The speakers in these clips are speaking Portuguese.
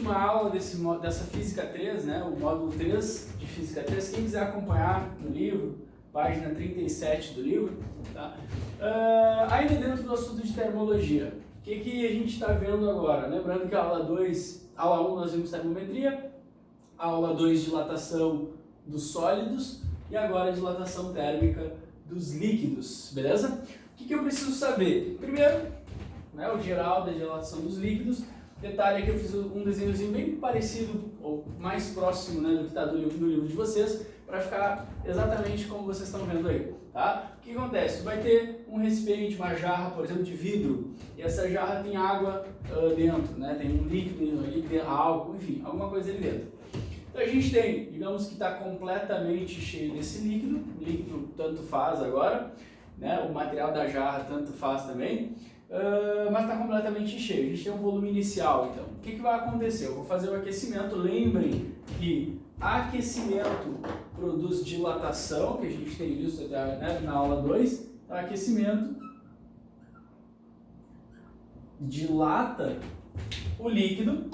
última aula dessa Física 3, né, o módulo 3 de Física 3, quem quiser acompanhar no livro, página 37 do livro, tá? Ainda dentro do assunto de termologia, o que a gente está vendo agora? Lembrando que a aula 1 nós vimos termometria, a aula 2 dilatação dos sólidos e agora dilatação térmica dos líquidos, beleza? O que eu preciso saber? Primeiro, né, o geral da dilatação dos líquidos. Detalhe é que eu fiz um desenhozinho bem parecido, ou mais próximo, né, do que está no livro de vocês, para ficar exatamente como vocês estão vendo aí, tá? O que acontece? Tu vai ter um recipiente, uma jarra, por exemplo, de vidro, e essa jarra tem água dentro, né? Tem um líquido ali, álcool, enfim, alguma coisa ali dentro. Então a gente tem, digamos que está completamente cheio desse líquido, o líquido tanto faz agora, né? O material da jarra tanto faz também, mas está completamente cheio. A gente tem um volume inicial, então. O que vai acontecer? Eu vou fazer o aquecimento. Lembrem que aquecimento produz dilatação, que a gente tem visto até, né, na aula 2. Então, aquecimento dilata o líquido.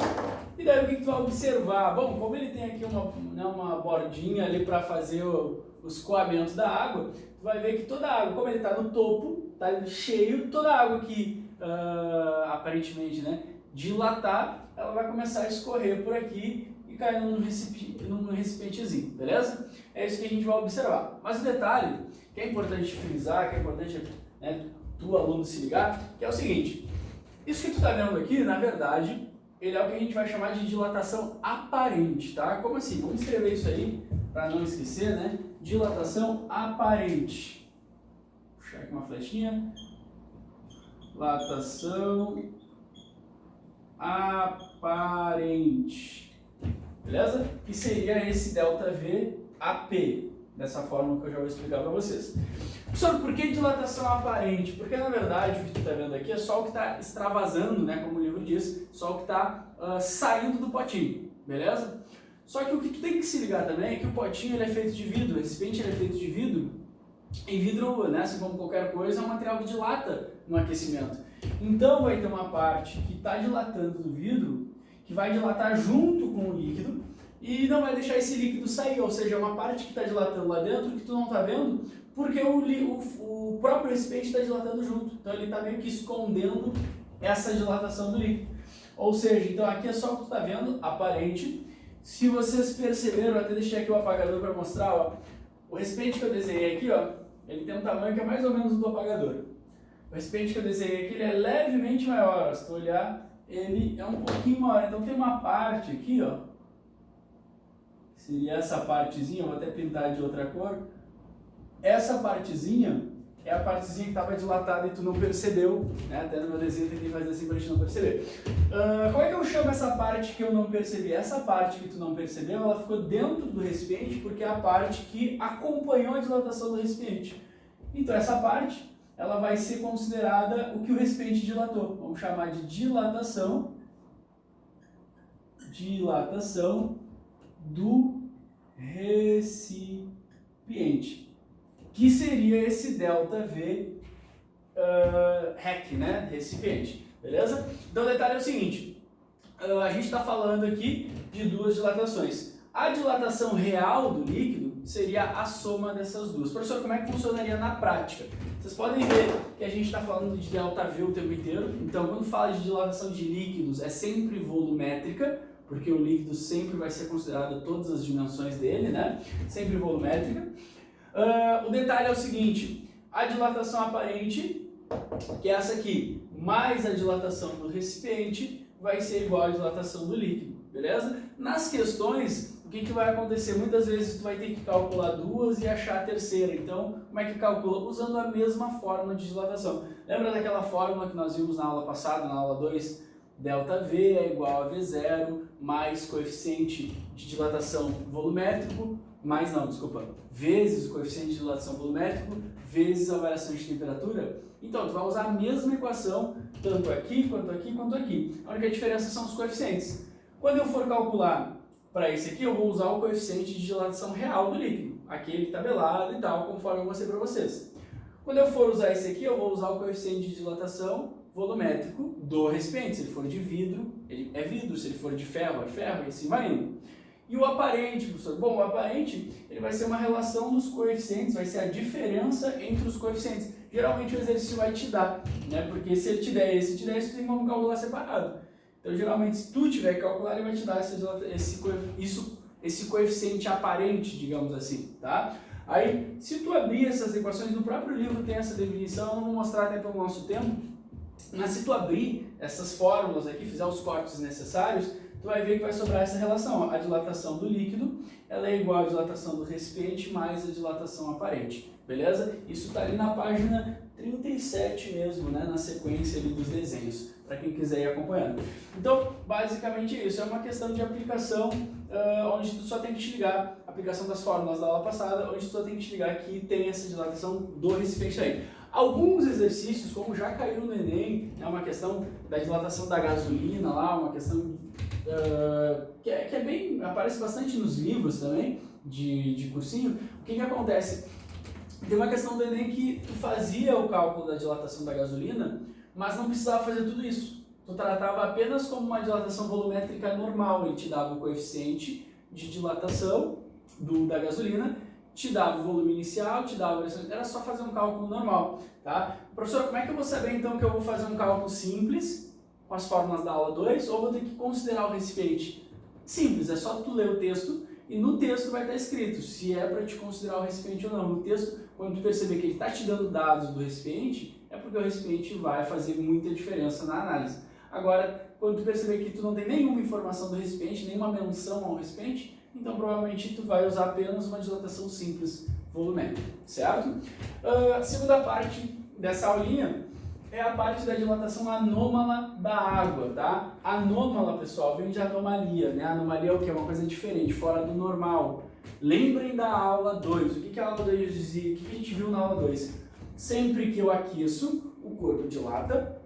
E daí o que tu vai observar? Bom, como ele tem aqui uma bordinha ali para fazer o escoamento da água, tu vai ver que toda a água, como ele está no topo, está cheio, toda a água que aparentemente, né, dilatar, ela vai começar a escorrer por aqui e cair num recipientezinho, beleza? É isso que a gente vai observar. Mas o detalhe que é importante frisar, que é importante, né, tu aluno se ligar, que é o seguinte: isso que tu está vendo aqui, na verdade, ele é o que a gente vai chamar de dilatação aparente, tá? Como assim? Vamos escrever isso aí para não esquecer, né? Dilatação aparente. Vou puxar aqui uma flechinha. Dilatação aparente. Beleza? Que seria esse ΔV AP, dessa forma que eu já vou explicar para vocês. Professor, por que dilatação aparente? Porque na verdade o que tu está vendo aqui é só o que está extravasando, né, como o livro diz, só o que está saindo do potinho, beleza? Só que o que tu tem que se ligar também é que o potinho ele é feito de vidro, o recipiente ele é feito de vidro, e vidro, né, assim como qualquer coisa, é um material que dilata no aquecimento. Então vai ter uma parte que está dilatando do vidro, que vai dilatar junto com o líquido, e não vai deixar esse líquido sair, ou seja, uma parte que está dilatando lá dentro que tu não está vendo, porque o próprio recipiente está dilatando junto. Então ele está meio que escondendo essa dilatação do líquido. Ou seja, então aqui é só o que tu está vendo, aparente. Se vocês perceberam, eu até deixei aqui o apagador para mostrar, ó, o recipiente que eu desenhei aqui, ó, ele tem um tamanho que é mais ou menos do apagador. O recipiente que eu desenhei aqui ele é levemente maior, ó, se tu olhar, ele é um pouquinho maior. Então tem uma parte aqui, ó, seria essa partezinha, eu vou até pintar de outra cor. Essa partezinha é a partezinha que estava dilatada e tu não percebeu, né? Até no meu desenho eu tentei fazer assim para a gente não perceber. Como é que eu chamo essa parte que eu não percebi? Essa parte que tu não percebeu, ela ficou dentro do recipiente porque é a parte que acompanhou a dilatação do recipiente. Então essa parte, ela vai ser considerada o que o recipiente dilatou. Vamos chamar de dilatação do recipiente, que seria esse ΔV REC, né? Recipiente, beleza? Então o detalhe é o seguinte, a gente está falando aqui de duas dilatações. A dilatação real do líquido seria a soma dessas duas. Professor, como é que funcionaria na prática? Vocês podem ver que a gente está falando de ΔV o tempo inteiro, então quando fala de dilatação de líquidos é sempre volumétrica, porque o líquido sempre vai ser considerado todas as dimensões dele, né? Sempre volumétrica. O detalhe é o seguinte, a dilatação aparente, que é essa aqui, mais a dilatação do recipiente, vai ser igual à dilatação do líquido, beleza? Nas questões, o que vai acontecer? Muitas vezes tu vai ter que calcular duas e achar a terceira. Então, como é que calcula? Usando a mesma fórmula de dilatação. Lembra daquela fórmula que nós vimos na aula passada, na aula 2? ΔV é igual a V0 mais coeficiente de dilatação volumétrico, vezes o coeficiente de dilatação volumétrico, vezes a variação de temperatura. Então, tu vai usar a mesma equação, tanto aqui, quanto aqui, quanto aqui. A única diferença são os coeficientes. Quando eu for calcular para esse aqui, eu vou usar o coeficiente de dilatação real do líquido, aquele tabelado e tal, conforme eu mostrei para vocês. Quando eu for usar esse aqui, eu vou usar o coeficiente de dilatação volumétrico do recipiente. Se ele for de vidro, ele é vidro, se ele for de ferro, é ferro, e assim vai indo. E o aparente, professor? Bom, o aparente ele vai ser uma relação dos coeficientes, vai ser a diferença entre os coeficientes. Geralmente o exercício vai te dar, né? Porque se ele te der esse, tu tem como calcular separado. Então, geralmente, se tu tiver que calcular, ele vai te dar esse coeficiente aparente, digamos assim, tá? Aí, se tu abrir essas equações, no próprio livro tem essa definição, eu não vou mostrar até pelo nosso tempo, mas se tu abrir essas fórmulas aqui, fizer os cortes necessários, tu vai ver que vai sobrar essa relação. A dilatação do líquido ela é igual à dilatação do recipiente mais a dilatação aparente, beleza? Isso está ali na página 37 mesmo, né? Na sequência ali dos desenhos, para quem quiser ir acompanhando. Então, basicamente isso, é uma questão de aplicação, onde tu só tem que te ligar, aplicação das fórmulas da aula passada, onde tu só tem que te ligar que tem essa dilatação do recipiente aí. Alguns exercícios, como já caiu no Enem, é uma questão da dilatação da gasolina lá, uma questão que é bem, aparece bastante nos livros também, de cursinho. O que acontece? Tem uma questão do Enem que tu fazia o cálculo da dilatação da gasolina, mas não precisava fazer tudo isso. Tu tratava apenas como uma dilatação volumétrica normal, ele te dava o coeficiente de dilatação da gasolina, te dava o volume inicial, te dava era só fazer um cálculo normal, tá? Professor, como é que eu vou saber então que eu vou fazer um cálculo simples com as fórmulas da aula 2 ou vou ter que considerar o recipiente? Simples, é só tu ler o texto e no texto vai estar escrito se é para te considerar o recipiente ou não. No texto, quando tu perceber que ele está te dando dados do recipiente, é porque o recipiente vai fazer muita diferença na análise. Agora, quando tu perceber que tu não tem nenhuma informação do recipiente, nenhuma menção ao recipiente, então provavelmente tu vai usar apenas uma dilatação simples volumétrica, certo? A segunda parte dessa aulinha é a parte da dilatação anômala da água, tá? Anômala, pessoal, vem de anomalia, né? Anomalia é o que? É uma coisa diferente, fora do normal. Lembrem da aula 2. O que a aula 2 dizia? O que a gente viu na aula 2? Sempre que eu aqueço, o corpo dilata.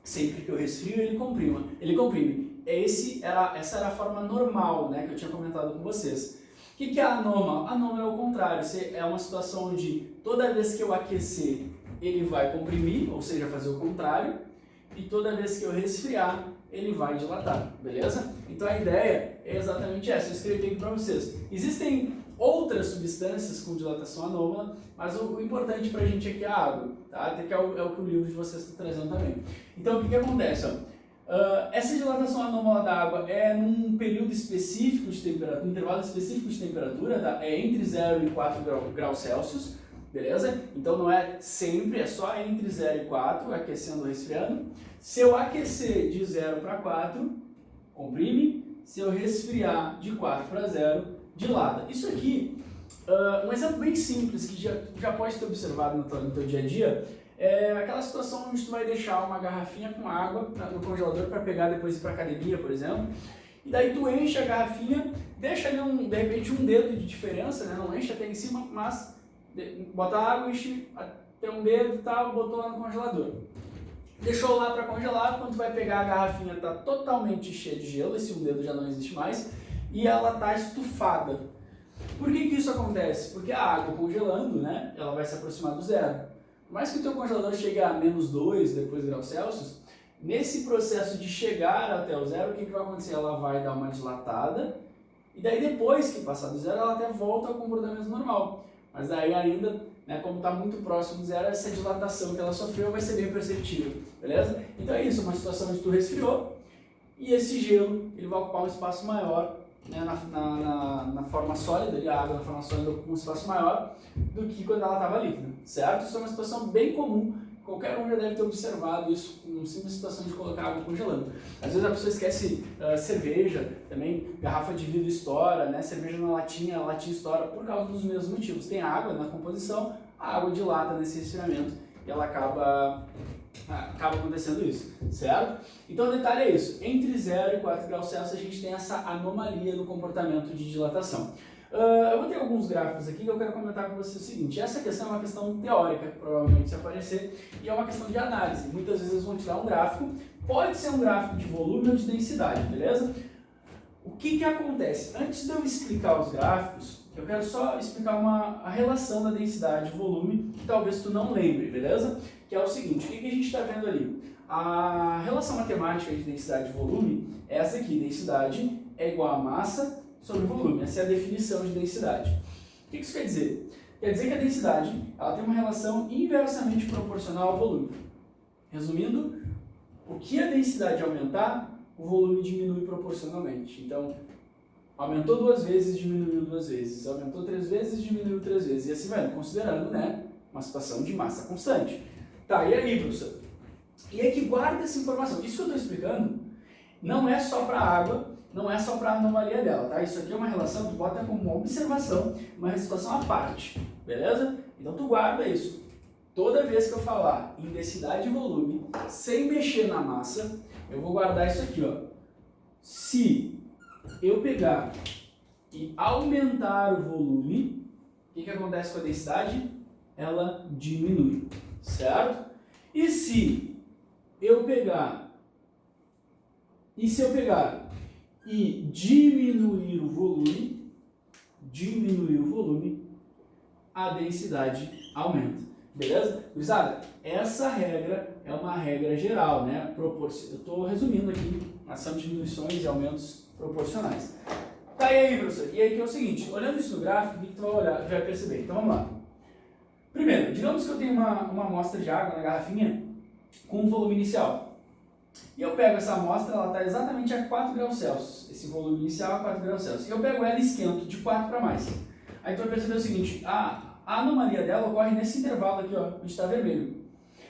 Sempre que eu resfrio, ele comprime. Essa era a forma normal, né, que eu tinha comentado com vocês. O que é anômalo? Anômalo é o contrário. É uma situação onde toda vez que eu aquecer, ele vai comprimir, ou seja, fazer o contrário. E toda vez que eu resfriar, ele vai dilatar, beleza? Então a ideia é exatamente essa. Eu escrevi aqui para vocês. Existem outras substâncias com dilatação anômala, mas o importante para a gente aqui é a água, tá? Até que é o que o livro de vocês está trazendo também. Então, o que acontece? Essa dilatação anômala da água é num período específico de temperatura, um intervalo específico de temperatura, tá? É entre 0 e 4 graus Celsius, beleza? Então, não é sempre, é só entre 0 e 4, aquecendo ou resfriando. Se eu aquecer de 0 para 4, comprime. Se eu resfriar de 4 para 0, dilata. Isso aqui, um exemplo bem simples que já pode ter observado no teu dia a dia, é aquela situação onde tu vai deixar uma garrafinha com água no congelador para pegar depois ir para academia, por exemplo, e daí tu enche a garrafinha, deixa ali de repente um dedo de diferença, né? Não enche até em cima, mas bota água, enche até um dedo e tal, botou lá no congelador. Deixou lá para congelar, quando tu vai pegar a garrafinha está totalmente cheia de gelo, esse um dedo já não existe mais, e ela está estufada. Por que isso acontece? Porque a água congelando, né, ela vai se aproximar do zero. Por mais que o teu congelador chegue a -2, depois graus Celsius, nesse processo de chegar até o zero, o que vai acontecer? Ela vai dar uma dilatada, e daí depois que passar do zero, ela até volta ao comportamento normal. Mas daí ainda, né, como está muito próximo do zero, essa dilatação que ela sofreu vai ser bem perceptível, beleza? Então é isso, uma situação onde tu resfriou, e esse gelo ele vai ocupar um espaço maior, né, na forma sólida, a água na forma sólida ocupa um espaço maior do que quando ela estava líquida, certo? Isso é uma situação bem comum, qualquer um já deve ter observado isso, uma simples situação de colocar água congelando. Às vezes a pessoa esquece cerveja, também garrafa de vidro estoura, né? Cerveja na latinha, a latinha estoura por causa dos mesmos motivos. Tem água na composição, a água dilata nesse resfriamento e ela acaba acontecendo isso, certo? Então o detalhe é isso, entre 0 e 4 graus Celsius a gente tem essa anomalia no comportamento de dilatação. Eu vou ter alguns gráficos aqui que eu quero comentar com você o seguinte, essa questão é uma questão teórica, provavelmente se aparecer, e é uma questão de análise. Muitas vezes eles vão te dar um gráfico, pode ser um gráfico de volume ou de densidade, beleza? O que acontece? Antes de eu explicar os gráficos, eu quero só explicar a relação da densidade e volume, que talvez tu não lembre, beleza? Que é o seguinte, o que a gente está vendo ali? a relação matemática de densidade e volume é essa aqui, densidade é igual a massa sobre volume, essa é a definição de densidade. O que isso quer dizer? Quer dizer que a densidade ela tem uma relação inversamente proporcional ao volume. Resumindo, o que a densidade aumentar, o volume diminui proporcionalmente. Então, aumentou 2 vezes, diminuiu 2 vezes. Aumentou 3 vezes, diminuiu 3 vezes. E assim vai, considerando, né, uma situação de massa constante. Tá, e aí, professor? E aí que guarda essa informação. Isso que eu estou explicando não é só para a água, não é só para a anomalia dela, tá? Isso aqui é uma relação que bota como uma observação, uma situação à parte, beleza? Então tu guarda isso. Toda vez que eu falar em densidade e volume, sem mexer na massa, eu vou guardar isso aqui, ó. Se eu pegar e aumentar o volume, o que acontece com a densidade? Ela diminui, certo? E se eu pegar e diminuir o volume, a densidade aumenta. Beleza? Gurizada, essa regra é uma regra geral, né? Eu estou resumindo aqui, são diminuições e aumentos proporcionais. Tá, e aí, professor? E aí que é o seguinte, olhando isso no gráfico, o que tu vai olhar, vai perceber? Então vamos lá. Primeiro, digamos que eu tenho uma amostra de água na garrafinha com um volume inicial. E eu pego essa amostra, ela está exatamente a 4 graus Celsius. Esse volume inicial a 4 graus Celsius. E eu pego ela e esquento de 4 para mais. Aí tu vai perceber o seguinte, a anomalia dela ocorre nesse intervalo aqui, ó, onde está vermelho.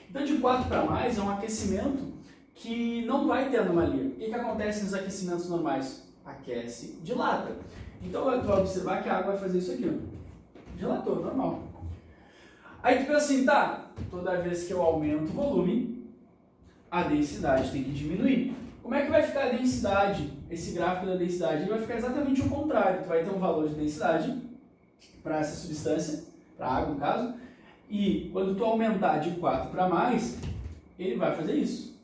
Então de 4 para mais é um aquecimento que não vai ter anomalia. O que acontece nos aquecimentos normais? Aquece, dilata. Então tu vai observar que a água vai fazer isso aqui, ó. Dilatou, normal. Aí tu pensa assim, tá, toda vez que eu aumento o volume, a densidade tem que diminuir. Como é que vai ficar a densidade, esse gráfico da densidade? Ele vai ficar exatamente o contrário. Tu vai ter um valor de densidade para essa substância, para a água no caso, e quando tu aumentar de 4 para mais, ele vai fazer isso.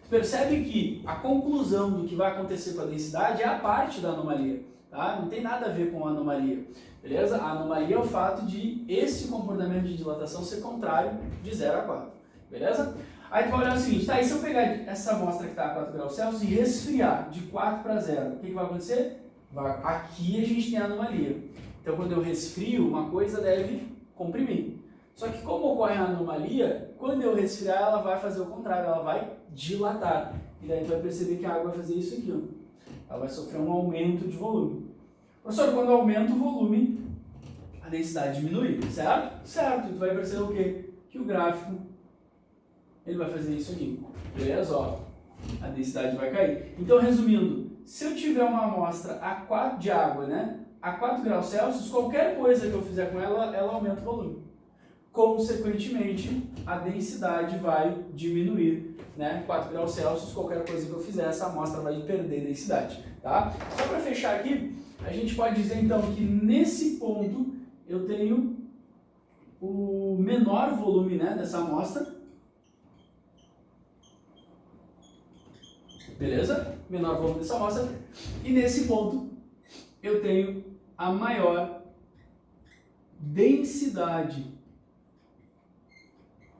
Tu percebe que a conclusão do que vai acontecer com a densidade é a parte da anomalia, tá? Não tem nada a ver com a anomalia, beleza? A anomalia é o fato de esse comportamento de dilatação ser contrário de 0 a 4, beleza? Aí tu vai olhar o seguinte, tá, e se eu pegar essa amostra que está a 4 graus Celsius e resfriar de 4 para 0, o que vai acontecer? Aqui a gente tem a anomalia. Então quando eu resfrio, uma coisa deve comprimir. Só que como ocorre a anomalia, quando eu resfriar ela vai fazer o contrário, ela vai dilatar. E daí tu vai perceber que a água vai fazer isso aqui, ó. Ela vai sofrer um aumento de volume. Professor, quando aumenta o volume, a densidade diminui, certo? Certo. E tu vai perceber o quê? Que o gráfico ele vai fazer isso aqui, beleza? Ó, a densidade vai cair. Então, resumindo, se eu tiver uma amostra de água, né, a 4 graus Celsius, qualquer coisa que eu fizer com ela, ela aumenta o volume. Consequentemente, a densidade vai diminuir, né? 4 graus Celsius, qualquer coisa que eu fizer, essa amostra vai perder densidade, tá? Só para fechar aqui, a gente pode dizer então que nesse ponto eu tenho o menor volume, né, dessa amostra. Beleza? Menor volume dessa amostra. E nesse ponto eu tenho a maior densidade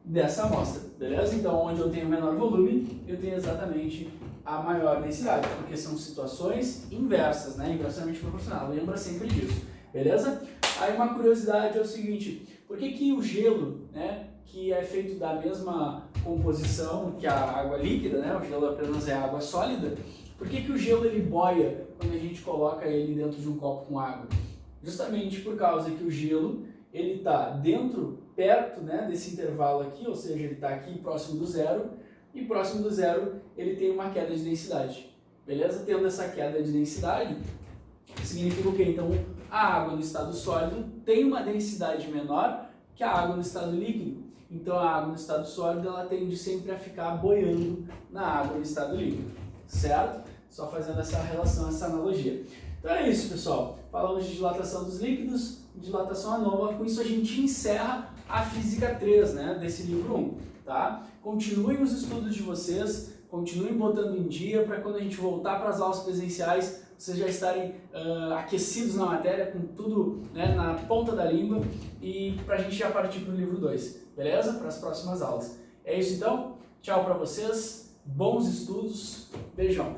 dessa amostra. Beleza? Então, onde eu tenho menor volume, eu tenho exatamente a maior densidade, porque são situações inversas, né? Inversamente proporcional. Lembra sempre disso. Beleza? Aí uma curiosidade é o seguinte, por que o gelo, né, que é feito da mesma composição que a água líquida, né? O gelo apenas é água sólida. Por que o gelo ele boia quando a gente coloca ele dentro de um copo com água? Justamente por causa que o gelo ele está perto, né, desse intervalo aqui, ou seja, ele está aqui próximo do zero, e próximo do zero ele tem uma queda de densidade. Beleza? Tendo essa queda de densidade, significa o quê? Então, a água no estado sólido tem uma densidade menor que a água no estado líquido. Então a água no estado sólido ela tende sempre a ficar boiando na água no estado líquido, certo? Só fazendo essa relação, essa analogia. Então é isso, pessoal. Falamos de dilatação dos líquidos, dilatação anômala. Com isso a gente encerra a Física 3, né, desse livro 1. Tá? Continuem os estudos de vocês, continuem botando em dia para quando a gente voltar para as aulas presenciais, vocês já estarem aquecidos na matéria, com tudo, né, na ponta da língua, e para a gente já partir para o livro 2. Beleza? Para as próximas aulas. É isso então? Tchau para vocês, bons estudos, beijão!